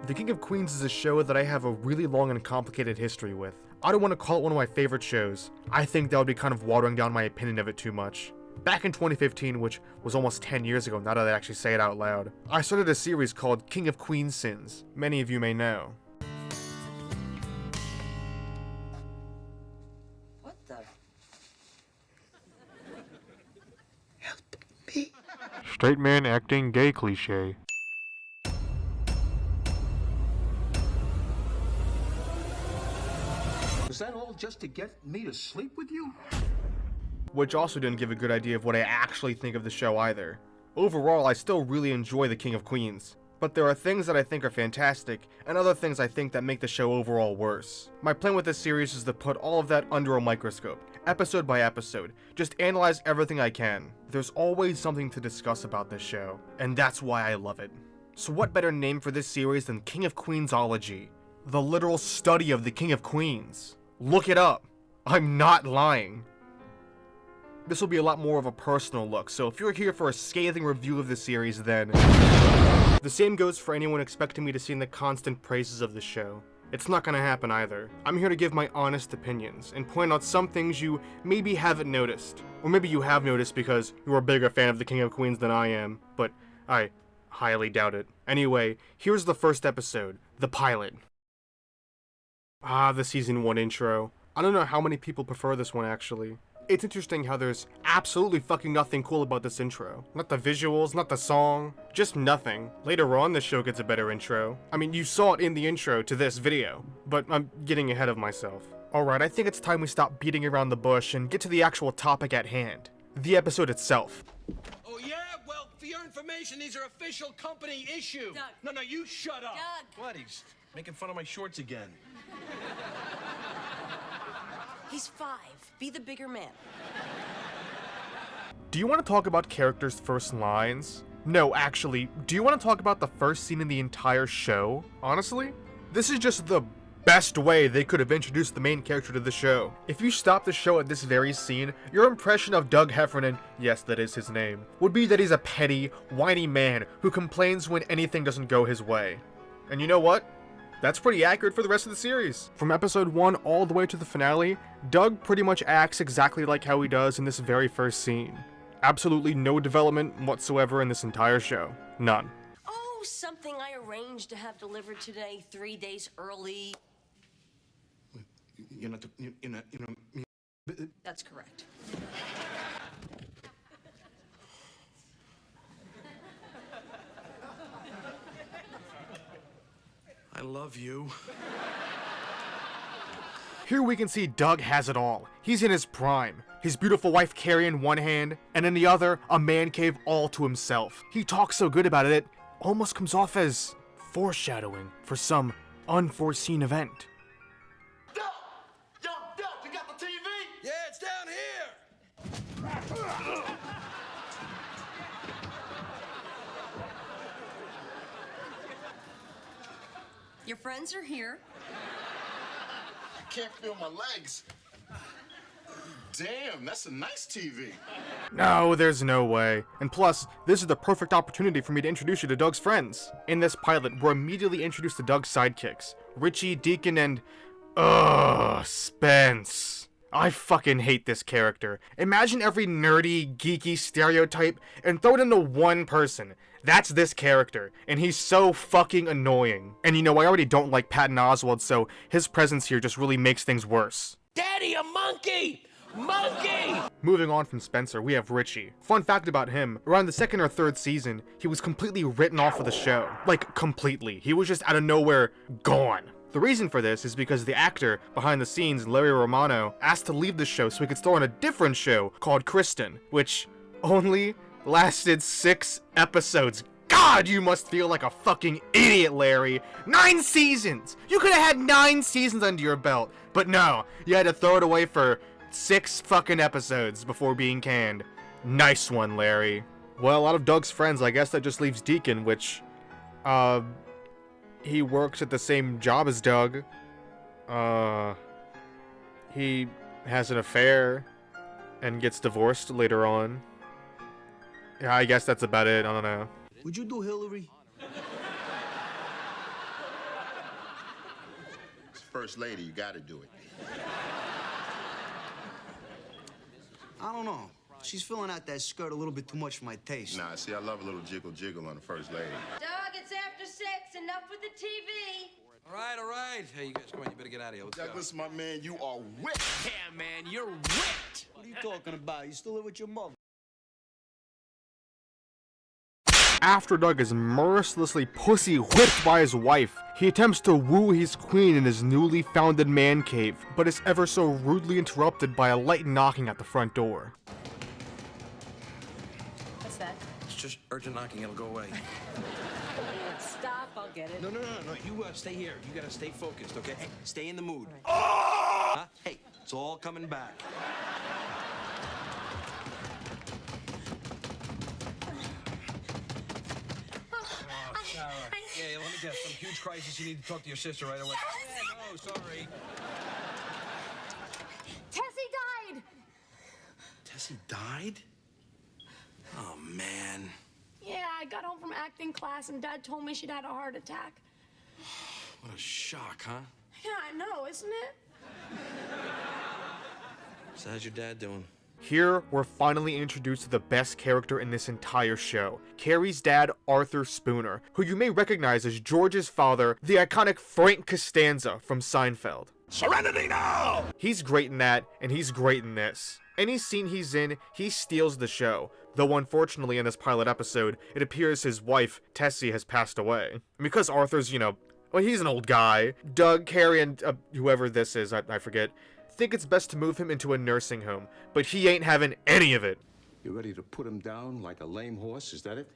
The King of Queens is a show that I have a really long and complicated history with. I don't want to call it one of my favorite shows. I think that would be kind of watering down my opinion of it too much. Back in 2015, which was almost 10 years ago now that I actually say it out loud, I started a series called King of Queens Sins. Many of you may know. What the? Help me. Straight man acting gay cliche. Was that all just to get me to sleep with you? Which also didn't give a good idea of what I actually think of the show either. Overall, I still really enjoy the King of Queens, but there are things that I think are fantastic, and other things I think that make the show overall worse. My plan with this series is to put all of that under a microscope, episode by episode, just analyze everything I can. There's always something to discuss about this show, and that's why I love it. So what better name for this series than King of Queens-ology? The literal study of the King of Queens. Look it up. I'm not lying. This will be a lot more of a personal look, so if you're here for a scathing review of the series, then... The same goes for anyone expecting me to sing the constant praises of the show. It's not gonna happen either. I'm here to give my honest opinions, and point out some things you maybe haven't noticed. Or maybe you have noticed because you're a bigger fan of the King of Queens than I am, but I highly doubt it. Anyway, here's the first episode, the pilot. Ah, the season 1 intro. I don't know how many people prefer this one actually. It's interesting how there's absolutely fucking nothing cool about this intro. Not the visuals, not the song, just nothing. Later on, the show gets a better intro. I mean, you saw it in the intro to this video, but I'm getting ahead of myself. Alright, I think it's time we stop beating around the bush and get to the actual topic at hand. The episode itself. Oh yeah? Well, for your information, these are official company issues. Doug. No, you shut up. Doug. What? He's making fun of my shorts again. He's 5. Be the bigger man. Do you want to talk about characters' first lines? No, actually, do you want to talk about the first scene in the entire show? Honestly? This is just the best way they could have introduced the main character to the show. If you stop the show at this very scene, your impression of Doug Heffernan, yes, that is his name, would be that he's a petty, whiny man who complains when anything doesn't go his way. And you know what? That's pretty accurate for the rest of the series. From episode 1 all the way to the finale, Doug pretty much acts exactly like how he does in this very first scene. Absolutely no development whatsoever in this entire show. None. Oh, something I arranged to have delivered today 3 days early. You're not. That's correct. I love you. Here we can see Doug has it all. He's in his prime. His beautiful wife Carrie in one hand, and in the other, a man cave all to himself. He talks so good about it, it almost comes off as foreshadowing for some unforeseen event. Doug! Yo, Doug, you got the TV? Yeah, it's down here. Your friends are here. I can't feel my legs. Damn, that's a nice TV. No, there's no way. And plus, this is the perfect opportunity for me to introduce you to Doug's friends. In this pilot, we're immediately introduced to Doug's sidekicks. Richie, Deacon, and... Spence. I fucking hate this character. Imagine every nerdy, geeky stereotype and throw it into one person. That's this character, and he's so fucking annoying. And you know, I already don't like Patton Oswalt, so his presence here just really makes things worse. Daddy, a monkey! Monkey! Moving on from Spencer, we have Richie. Fun fact about him, around the 2nd or 3rd season, he was completely written off of the show. Like, completely. He was just out of nowhere gone. The reason for this is because the actor behind the scenes, Larry Romano, asked to leave the show so he could star on a different show called Kristen, which only lasted 6 episodes. God, you must feel like a fucking idiot, Larry. 9 seasons! You could have had 9 seasons under your belt, but no, you had to throw it away for 6 fucking episodes before being canned. Nice one, Larry. Well, out of Doug's friends, I guess that just leaves Deacon, which, he works at the same job as Doug. He has an affair and gets divorced later on. Yeah, I guess that's about it. I don't know. Would you do Hillary? It's First Lady, you gotta do it. I don't know. She's filling out that skirt a little bit too much for my taste. Nah, see, I love a little jiggle on the First Lady. Doug, it's after 6. Enough with the TV. All right. Hey, you guys, come on, you better get out of here. Let's Douglas, my man, you are whipped. Yeah, man, you're whipped. What are you talking about? You still live with your mother. After Doug is mercilessly pussy whipped by his wife, he attempts to woo his queen in his newly founded man cave, but is ever so rudely interrupted by a light knocking at the front door. What's that? It's just urgent knocking. It'll go away. Stop, I'll get it. No. You stay here. You gotta stay focused, okay? Hey, stay in the mood. Huh? Hey, it's all coming back. Sarah. Yeah, let me guess. Some huge crisis. You need to talk to your sister right away. Yeah, no, sorry. Tessie died! Tessie died? Oh, man. Yeah, I got home from acting class and Dad told me she'd had a heart attack. What a shock, huh? Yeah, I know, isn't it? So how's your dad doing? Here, we're finally introduced to the best character in this entire show, Carrie's dad, Arthur Spooner, who you may recognize as George's father, the iconic Frank Costanza from Seinfeld. Serenity now! He's great in that, and he's great in this. Any scene he's in, he steals the show, though unfortunately in this pilot episode, it appears his wife, Tessie, has passed away. And because Arthur's, well, he's an old guy, Doug, Carrie, and whoever this is, I forget, think it's best to move him into a nursing home, but he ain't having any of it. You ready to put him down like a lame horse, is that it?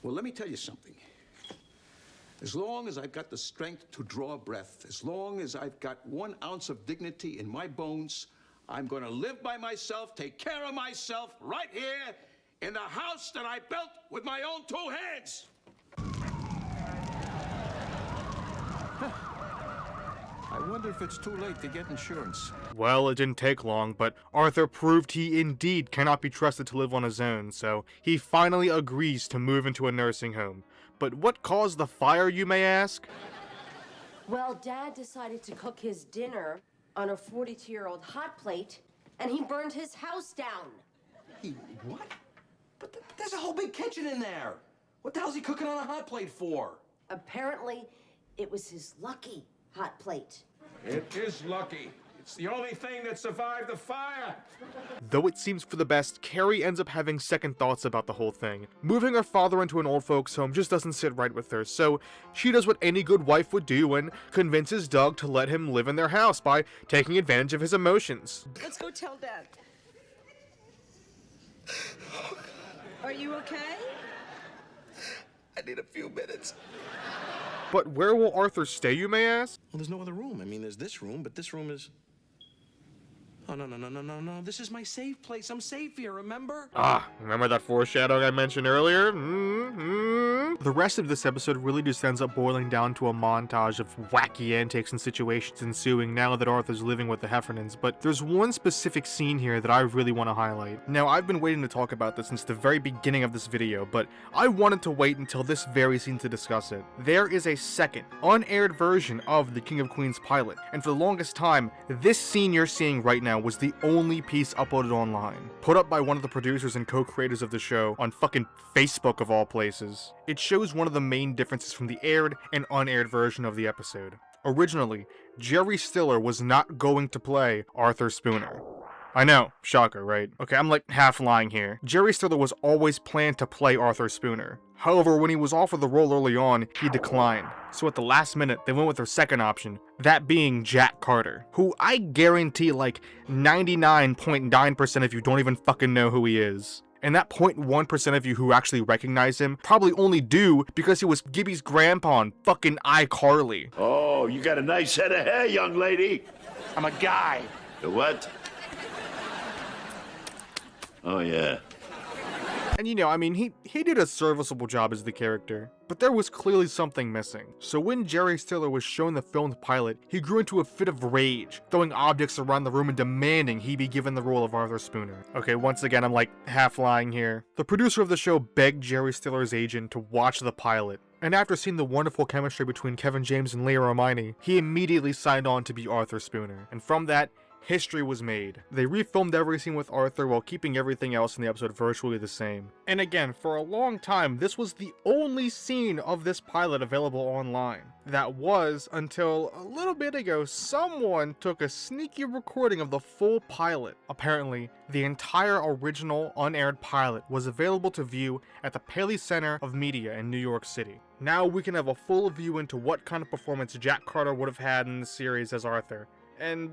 Well, let me tell you something. As long as I've got the strength to draw a breath, as long as I've got 1 ounce of dignity in my bones, I'm gonna live by myself, take care of myself, right here in the house that I built with my own 2 hands. I wonder if it's too late to get insurance. Well, it didn't take long, but Arthur proved he indeed cannot be trusted to live on his own, so he finally agrees to move into a nursing home. But what caused the fire, you may ask? Well, Dad decided to cook his dinner on a 42-year-old hot plate, and he burned his house down. He what? But there's a whole big kitchen in there. What the hell's he cooking on a hot plate for? Apparently, it was his lucky hot plate. It is lucky. It's the only thing that survived the fire. Though it seems for the best, Carrie ends up having second thoughts about the whole thing. Moving her father into an old folks home just doesn't sit right with her, so she does what any good wife would do and convinces Doug to let him live in their house by taking advantage of his emotions. Let's go tell Dad. Are you okay? I need a few minutes. But where will Arthur stay, you may ask? Well, there's no other room. I mean, there's this room, but this room is... Oh, no. This is my safe place. I'm safe here, remember? Remember that foreshadowing I mentioned earlier? The rest of this episode really just ends up boiling down to a montage of wacky antics and situations ensuing now that Arthur's living with the Heffernans, but there's one specific scene here that I really want to highlight. Now, I've been waiting to talk about this since the very beginning of this video, but I wanted to wait until this very scene to discuss it. There is a second, unaired version of the King of Queens pilot, and for the longest time, this scene you're seeing right now was the only piece uploaded online, put up by one of the producers and co-creators of the show on fucking Facebook of all places. It shows one of the main differences from the aired and unaired version of the episode. Originally, Jerry Stiller was not going to play Arthur Spooner. I know, shocker, right? Okay, I'm like half lying here. Jerry Stiller was always planned to play Arthur Spooner. However, when he was offered the role early on, he declined. So at the last minute, they went with their second option, that being Jack Carter, who I guarantee like 99.9% of you don't even fucking know who he is. And that 0.1% of you who actually recognize him probably only do because he was Gibby's grandpa on fucking iCarly. Oh, you got a nice head of hair, young lady. I'm a guy. The what? Oh, yeah. And you know, I mean, he did a serviceable job as the character, but there was clearly something missing. So when Jerry Stiller was shown the filmed pilot, he grew into a fit of rage, throwing objects around the room and demanding he be given the role of Arthur Spooner. Okay, once again, I'm like half lying here. The producer of the show begged Jerry Stiller's agent to watch the pilot, and after seeing the wonderful chemistry between Kevin James and Leah Remini, he immediately signed on to be Arthur Spooner. And from that, history was made. They refilmed every scene with Arthur while keeping everything else in the episode virtually the same. And again, for a long time, this was the only scene of this pilot available online. That was until a little bit ago, someone took a sneaky recording of the full pilot. Apparently, the entire original unaired pilot was available to view at the Paley Center of Media in New York City. Now we can have a full view into what kind of performance Jack Carter would have had in the series as Arthur. And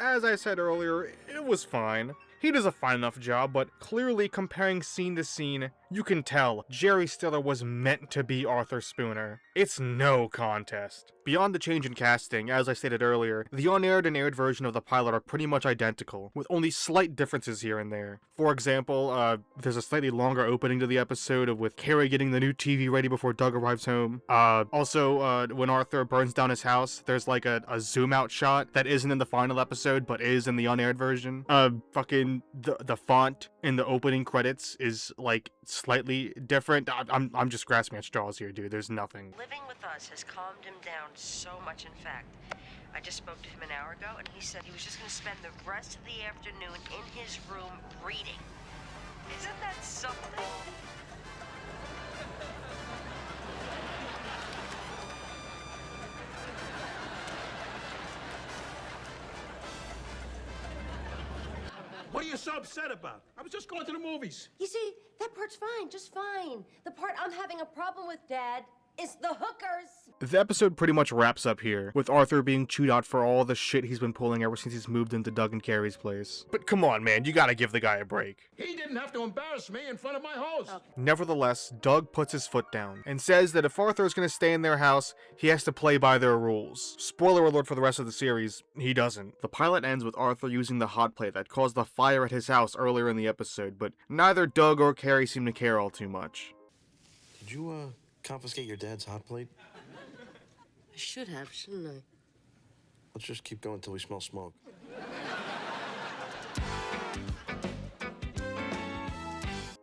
as I said earlier, it was fine. He does a fine enough job, but clearly comparing scene to scene, you can tell Jerry Stiller was meant to be Arthur Spooner. It's no contest. Beyond the change in casting, as I stated earlier, the unaired and aired version of the pilot are pretty much identical, with only slight differences here and there. For example, there's a slightly longer opening to the episode with Carrie getting the new TV ready before Doug arrives home. Also, when Arthur burns down his house, there's like a zoom out shot that isn't in the final episode, but is in the unaired version. The font in the opening credits is like slightly different. I'm just grasping at straws here, dude. There's nothing. Living with us has calmed him down so much. In fact, I just spoke to him an hour ago, and he said he was just going to spend the rest of the afternoon in his room reading. Isn't that something? What are you so upset about? I was just going to the movies. You see, that part's fine, just fine. The part I'm having a problem with, Dad, is the hookers. The episode pretty much wraps up here, with Arthur being chewed out for all the shit he's been pulling ever since he's moved into Doug and Carrie's place. But come on, man, you gotta give the guy a break. He didn't have to embarrass me in front of my host. Okay. Nevertheless, Doug puts his foot down, and says that if Arthur is gonna stay in their house, he has to play by their rules. Spoiler alert for the rest of the series, he doesn't. The pilot ends with Arthur using the hot plate that caused the fire at his house earlier in the episode, but neither Doug or Carrie seem to care all too much. Did you, confiscate your dad's hot plate? I should have, shouldn't I? Let's just keep going until we smell smoke.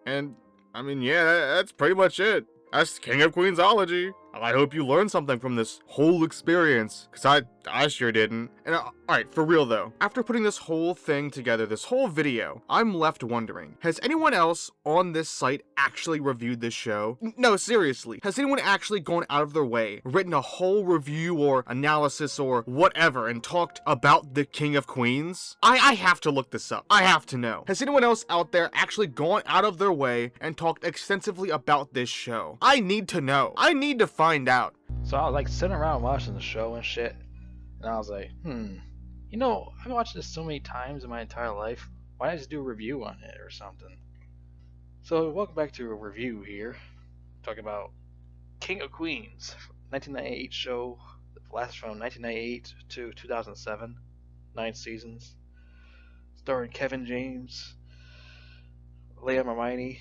And, I mean, yeah, that's pretty much it. That's King of Queens-ology. I hope you learned something from this whole experience, because I sure didn't. And alright, for real though, after putting this whole thing together, this whole video, I'm left wondering, has anyone else on this site actually reviewed this show? No, seriously, has anyone actually gone out of their way, written a whole review or analysis or whatever, and talked about the King of Queens? I have to look this up. I have to know. Has anyone else out there actually gone out of their way and talked extensively about this show? I need to know. I need to find out. So I was like sitting around watching the show and shit, and I was like, you know, I've watched this so many times in my entire life. Why not just do a review on it or something? So welcome back to a review here, talking about King of Queens, 1998 show, last from 1998 to 2007, 9 seasons, starring Kevin James, Leah Remini,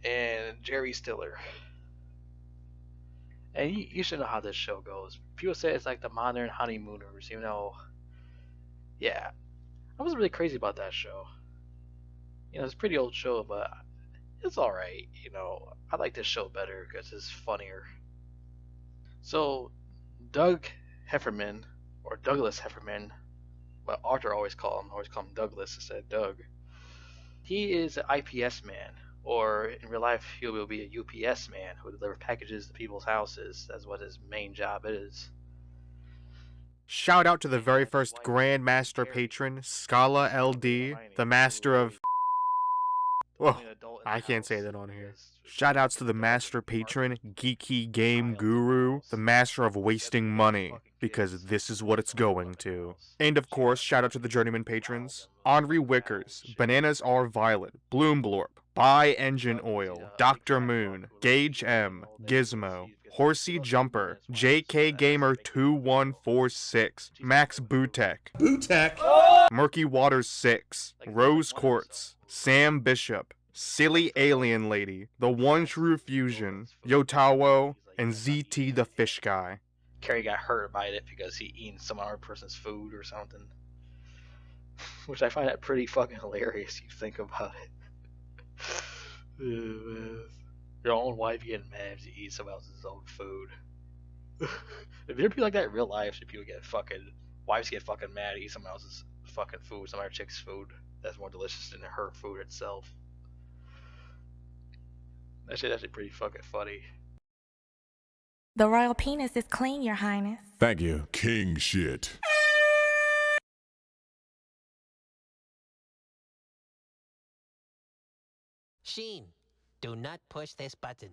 and Jerry Stiller. And you should know how this show goes. People say it's like the modern Honeymooners, you know. Yeah, I wasn't really crazy about that show. You know, it's a pretty old show, but it's alright, you know. I like this show better because it's funnier. So, Doug Hefferman, or Douglas Hefferman, but Arthur always call him Douglas instead of Doug. He is an IPS man. Or in real life, he will be a UPS man who delivers packages to people's houses. That's what his main job is. Shout out to the very first Grand Master Patron, Scala LD, the master of... Well, I can't say that on here. Shout outs to the Master Patron, Geeky Game Guru, the master of wasting money, because this is what it's going to. And of course, shout out to the Journeyman Patrons, Henri Wickers, Bananas Are Violet, Bloomblorp, Buy Engine Oil, Dr. Moon, Gage M, Gizmo, Horsey Jumper, JK Gamer 2146, Max Butek. Butek? Murky Waters 6, Rose Quartz, Sam Bishop, Silly Alien Lady, The One True Fusion, Yotawo, and ZT the Fish Guy. Carrie got hurt by it because he eaten some other person's food or something. Which I find that pretty fucking hilarious. You think about it. Your own wife getting mad if you eat someone else's own food. If there be like that in real life, if people get fucking wives get fucking mad to eat someone else's fucking food, some other chick's food that's more delicious than her food itself. That shit actually pretty fucking funny. The royal penis is clean, Your Highness. Thank you. King shit. Sheen, do not push this button.